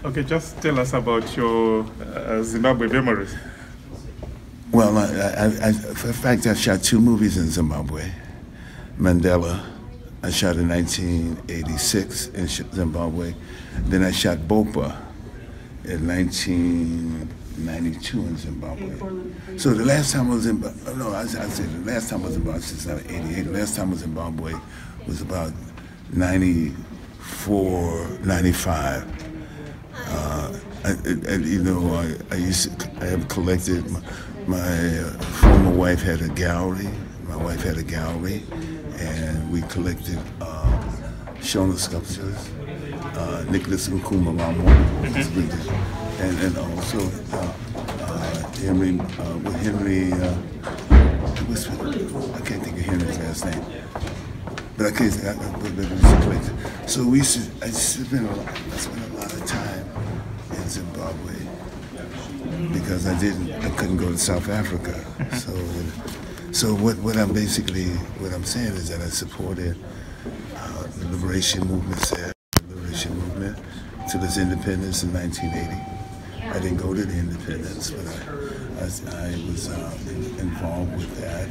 Okay, just tell us about your Zimbabwe memories. Well, in fact, I shot 2 movies in Zimbabwe. Mandela, I shot in 1986 in Zimbabwe. Then I shot loBopha in 1992 in Zimbabwe. So the last time I was in, no, I said the last time I was in Zimbabwe since 1988. The last time I was in Zimbabwe was about 94, 95. You know, I have collected. My former wife had a gallery. My wife had a gallery, and we collected Shona sculptures, Nicholas Ukhuluma, and also Henry. I can't think of Henry's last name, but I can't. So I spent a lot of time in Zimbabwe because I couldn't go to South Africa. So what I'm saying is that I supported the liberation movement till its independence in 1980. I didn't go to the independence, but I was involved with that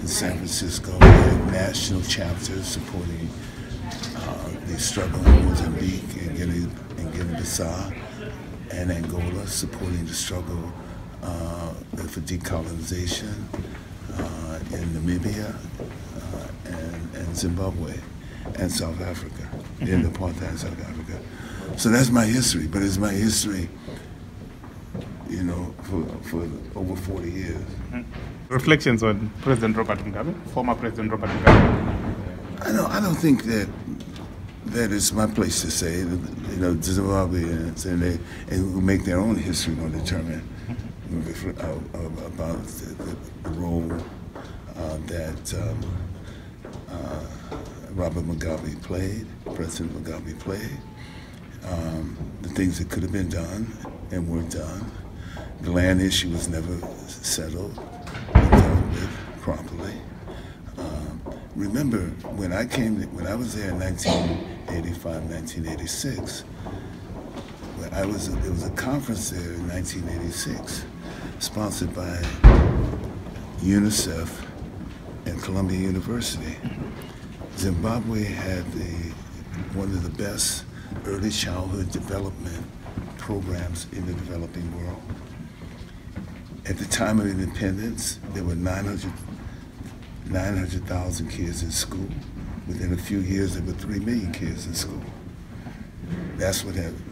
in San Francisco. We had national chapters supporting the struggle in Mozambique and Guinea-Bissau and Angola, supporting the struggle for decolonization in Namibia and Zimbabwe and South Africa, in apartheid South Africa. So that's my history, but it's my history, you know, for over 40 years. Reflections on President Robert Mugabe, former President Robert Mugabe? I don't think that is my place to say. You know, Zimbabweans and who make their own history will determine about the role that Robert Mugabe played, President Mugabe played, the things that could have been done and weren't done. The land issue was never settled and dealt with properly. Remember, when I was there in 1985, 1986, there was a conference there in 1986, sponsored by UNICEF and Columbia University. Zimbabwe had one of the best early childhood development programs in the developing world. At the time of independence, there were 900,000 kids in school. Within a few years, there were 3 million kids in school. That's what happened.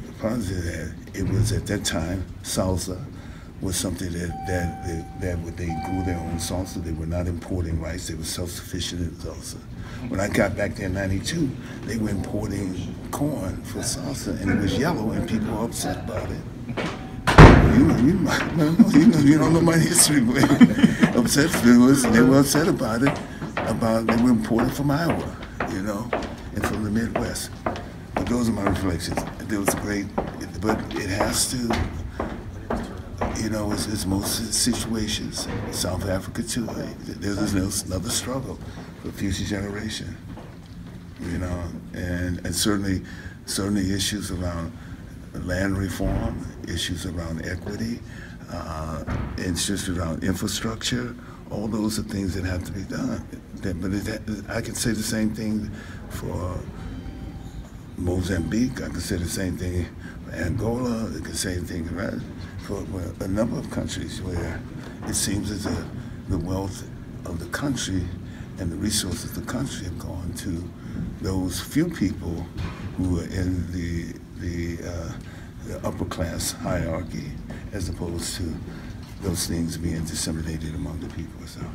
It was at that time, salsa was something that they grew their own salsa. They were not importing rice. They were self-sufficient in salsa. When I got back there in '92, they were importing corn for salsa, and it was yellow, and people were upset about it. You don't know my history, but they were upset about it. They were imported from Iowa, you know, and from the Midwest. But those are my reflections. It was great, but it has to, you know, it's most situations. South Africa too. There's another struggle for future generation, you know, and certainly issues around land reform, issues around equity, issues around infrastructure. All those are things that have to be done. But I can say the same thing for Mozambique. I can say the same thing for Angola. I can say the same thing for a number of countries where it seems as if the wealth of the country and the resources of the country have gone to those few people who are in the upper class hierarchy, as opposed to those things being disseminated among the people. So.